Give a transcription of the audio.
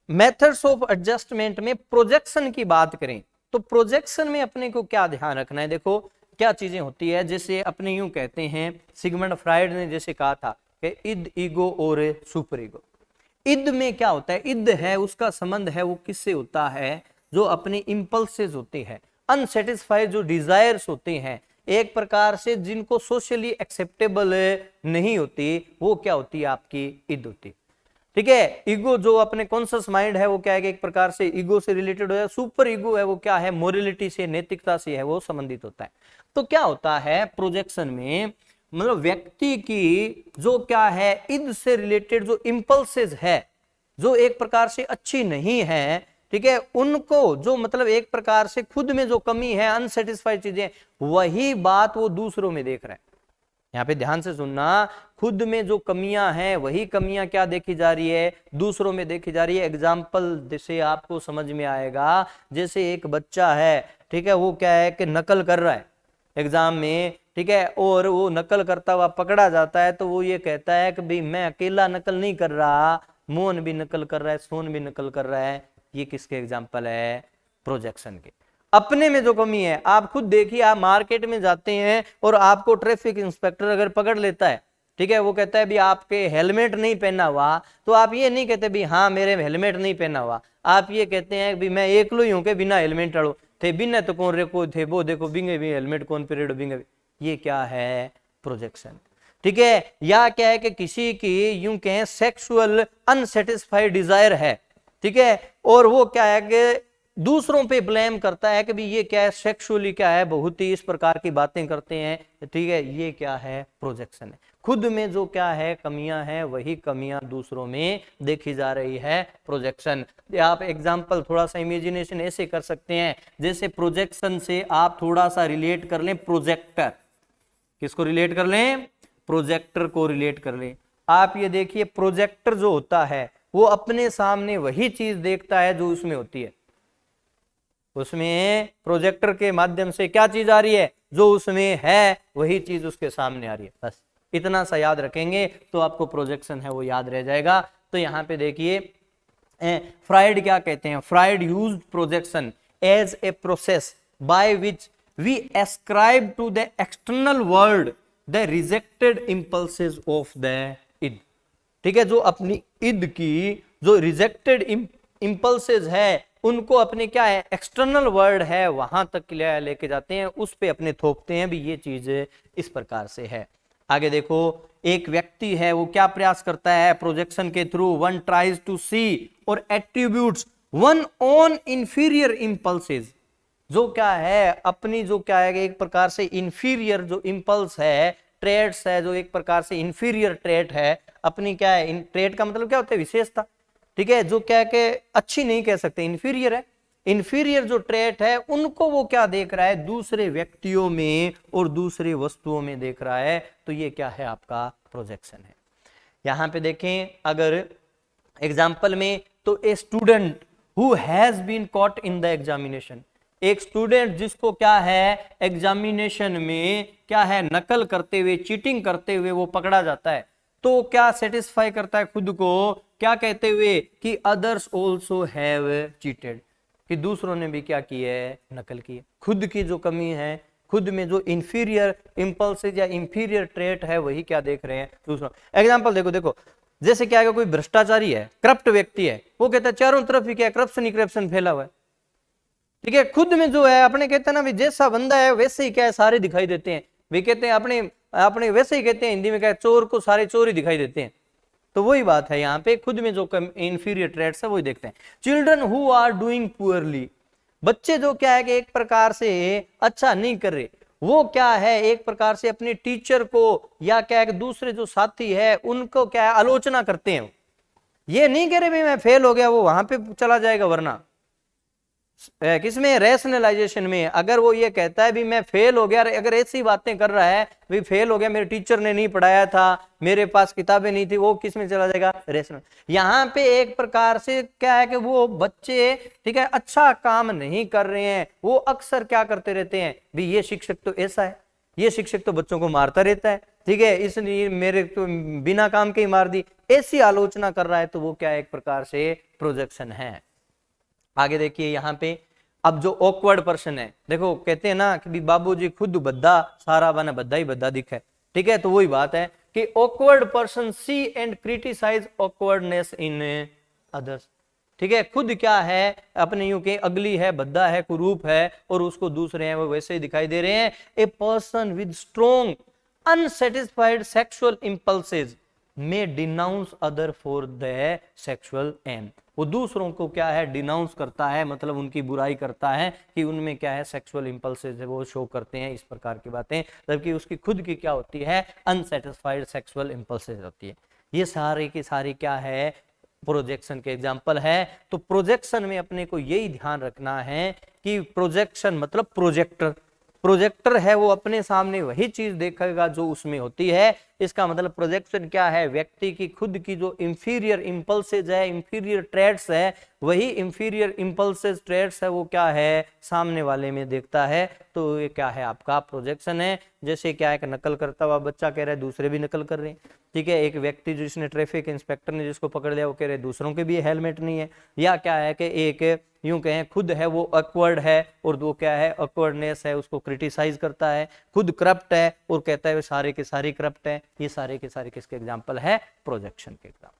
Methods of adjustment में projection की बात करें तो प्रोजेक्शन में अपने को क्या ध्यान रखना है, देखो क्या चीजें होती है। जैसे अपने यूं कहते हैं, सिगमंड फ्राइड ने जैसे कहा था कि इद, ईगो और सुपर ईगो। इद में क्या होता है, इद है उसका संबंध है वो किससे होता है, जो अपने इंपल्सेस होते हैं, अनसेटिस्फाइड जो डिजायर्स होते हैं, एक प्रकार से जिनको सोशली एक्सेप्टेबल नहीं होती, वो क्या होती है, आपकी इद होती। ठीक है, ईगो जो अपने कॉन्शियस माइंड है वो क्या है कि एक प्रकार से ईगो से रिलेटेड है। सुपर ईगो है वो क्या है, मोरलिटी से, नैतिकता से है वो संबंधित होता है। तो क्या होता है प्रोजेक्शन में, मतलब व्यक्ति की जो क्या है इद से रिलेटेड जो इंपल्सेस है, जो एक प्रकार से अच्छी नहीं है, ठीक है, उनको जो मतलब एक प्रकार से खुद में जो कमी है, अनसेटिस्फाइड चीजें, वही बात वो दूसरों में देख रहा है। यहाँ पे ध्यान से सुनना, खुद में जो कमियां हैं वही कमियां क्या देखी जा रही है, दूसरों में देखी जा रही है। एग्जाम्पल से आपको समझ में आएगा, जैसे एक बच्चा है, ठीक है, वो क्या है कि नकल कर रहा है एग्जाम में, ठीक है, और वो नकल करता हुआ पकड़ा जाता है, तो वो ये कहता है कि भाई मैं अकेला नकल नहीं कर रहा, मोहन भी नकल कर रहा है, सोन भी नकल कर रहा है। ये किसके एग्जाम्पल है, प्रोजेक्शन के। अपने में जो कमी है, आप खुद देखिए, आप मार्केट में जाते हैं और आपको ट्रैफिक इंस्पेक्टर अगर पकड़ लेता है, ठीक है, वो कहता है भी आपके हेलमेट नहीं पहना हुआ, तो आप ये नहीं कहते भी हाँ मेरे हेलमेट नहीं पहना हुआ, आप ये कहते हैं भी मैं एकलो ही हूं के बिना हेलमेट अड़ो थे, बिना तो कौन रे को थे, वो देखो बिंगे भी हेलमेट कौन पीरियड बिंगे। ये क्या है, प्रोजेक्शन। ठीक है, या क्या है कि किसी की यूं कहें सेक्सुअल अनसेटिस्फाइड डिजायर है, ठीक है, और वो क्या है कि दूसरों पे ब्लेम करता है कि भी ये क्या है, सेक्सुअली क्या है, बहुत ही इस प्रकार की बातें करते हैं, ठीक है, ये क्या है, प्रोजेक्शन है। खुद में जो क्या है कमियां हैं, वही कमियां दूसरों में देखी जा रही है, प्रोजेक्शन। आप एग्जांपल थोड़ा सा इमेजिनेशन ऐसे कर सकते हैं, जैसे प्रोजेक्शन से आप थोड़ा सा रिलेट कर लें प्रोजेक्टर। किसको रिलेट कर लें, प्रोजेक्टर को रिलेट कर लें। आप ये देखिए, प्रोजेक्टर जो होता है वो अपने सामने वही चीज देखता है जो उसमें होती है। उसमें प्रोजेक्टर के माध्यम से क्या चीज आ रही है, जो उसमें है वही चीज उसके सामने आ रही है। बस इतना सा याद रखेंगे तो आपको प्रोजेक्शन है वो याद रह जाएगा। तो यहाँ पे देखिए, फ्राइड क्या कहते हैं, Freud used projection as a process by which we ascribe to the external world the rejected impulses of the id. ठीक है, जो अपनी इद की जो रिजेक्टेड इंपल्सेस है, उनको अपने क्या है, एक्सटर्नल वर्ल्ड है, वहां तक लेके जाते हैं, उस पे अपने थोपते हैं भी ये चीज इस प्रकार से है। आगे देखो, एक व्यक्ति है वो क्या प्रयास करता है प्रोजेक्शन के थ्रू, वन ट्राइज टू सी और attributes one own inferior impulses. जो क्या है अपनी जो क्या है एक प्रकार से इंफीरियर जो इंपल्स है, ट्रेट्स है, जो एक प्रकार से इंफीरियर ट्रेट है अपनी, क्या है इन ट्रेट का मतलब क्या होता है, विशेषता। ठीक है, जो क्या है कि अच्छी नहीं कह सकते, इंफीरियर है। इंफीरियर जो ट्रेट है उनको वो क्या देख रहा है, दूसरे व्यक्तियों में और दूसरे वस्तुओं में देख रहा है। तो ये क्या है, आपका प्रोजेक्शन है। यहां पे देखें अगर एग्जाम्पल में, तो a student who has been caught in the examination, एक स्टूडेंट जिसको क्या है एग्जामिनेशन में क्या है नकल करते हुए, चीटिंग करते हुए वो पकड़ा जाता है, तो क्या सेटिस्फाई करता है खुद को, क्या कहते हुए कि अदर्स ऑल्सो हैव चीटेड, कि दूसरों ने भी क्या की है, नकल की है। खुद की जो कमी है, खुद में जो इंफीरियर इंपल्सेस या इंफीरियर ट्रेट है, वही क्या देख रहे हैं दूसरों। एग्जांपल देखो देखो, जैसे क्या है, कोई भ्रष्टाचारी है, करप्ट व्यक्ति है, वो कहता है चारों तरफ ही क्या करप्शन ही करप्शन फैला हुआ है। ठीक है, खुद में जो है अपने कहते हैं ना, जैसा बंदा है वैसे ही क्या है सारे दिखाई देते हैं। वे कहते हैं अपने अपने वैसे ही कहते हैं हिंदी में क्या है, चोर को सारे चोर ही दिखाई देते हैं। तो वही बात है यहाँ पे, खुद में जो इंफीरियर ट्रेट्स है वही देखते हैं। Children who are doing poorly, बच्चे जो क्या है कि एक प्रकार से अच्छा नहीं कर रहे, वो क्या है एक प्रकार से अपने टीचर को या क्या है कि दूसरे जो साथी है उनको क्या है आलोचना करते हैं। ये नहीं कह रहे भाई मैं फेल हो गया, वो वहां पे चला जाएगा, वरना किसमें, रैशनलाइजेशन में। अगर वो ये कहता है भी मैं फेल हो गया, अगर ऐसी बातें कर रहा है भी फेल हो गया, मेरे टीचर ने नहीं पढ़ाया था, मेरे पास किताबें नहीं थी, वो किसमें चला जाएगा, रैशनल। यहाँ पे एक प्रकार से क्या है कि वो बच्चे ठीक है अच्छा काम नहीं कर रहे हैं, वो अक्सर क्या करते रहते हैं भी ये शिक्षक तो ऐसा है, ये शिक्षक तो बच्चों को मारता रहता है, ठीक है, इसलिए मेरे तो बिना काम के ही मार दी, ऐसी आलोचना कर रहा है तो वो क्या एक प्रकार से प्रोजेक्शन है। आगे देखिए यहाँ पे, अब जो ऑकवर्ड पर्सन है, देखो कहते हैं ना कि बाबूजी खुद बद्दा सारा बना बद्दा ही बद्दा दिखे, ठीक है, तो वही बात है कि awkward person see and criticise awkwardness in others, ठीक है, खुद क्या है अपने यूं के अगली है, बद्दा है, कुरूप है, और उसको दूसरे हैं वो वैसे ही दिखाई दे रहे हैं। A person with strong unsatisfied sexual impulses may denounce other for the sexual aim, वो दूसरों को क्या है डिनाउंस करता है, मतलब उनकी बुराई करता है कि उनमें क्या है सेक्सुअल इंपल्सेस है वो शो करते हैं, इस प्रकार की बातें, जबकि उसकी खुद की क्या होती है अनसेटिस्फाइड सेक्सुअल इंपल्सेस होती है। ये सारे की सारी क्या है प्रोजेक्शन के एग्जाम्पल है। तो प्रोजेक्शन में अपने को यही ध्यान रखना है कि प्रोजेक्शन मतलब प्रोजेक्टर, प्रोजेक्टर है वो अपने सामने वही चीज देखेगा जो उसमें होती है। इसका मतलब प्रोजेक्शन क्या है, व्यक्ति की खुद की जो इंफीरियर इंपल्सेज है, इंफीरियर ट्रेड्स है, वही इंफीरियर इंपल्सेज ट्रेड्स है वो क्या है सामने वाले में देखता है, तो ये क्या है आपका प्रोजेक्शन है। जैसे क्या है कि नकल करता हुआ बच्चा कह रहा है दूसरे भी नकल कर रहे हैं, ठीक है, एक व्यक्ति जिसने ट्रैफिक इंस्पेक्टर ने जिसको पकड़ लिया वो कह रहे दूसरों के भी हेलमेट नहीं है, या क्या है कि एक यूं कहें खुद है वो ऑकवर्ड है और वो क्या है ऑकवर्डनेस है उसको क्रिटिसाइज करता है, खुद करप्ट है और कहता है वे सारे के सारे करप्ट है, ये सारे के सारे किसके एग्जाम्पल है प्रोजेक्शन के एग्जाम्पल।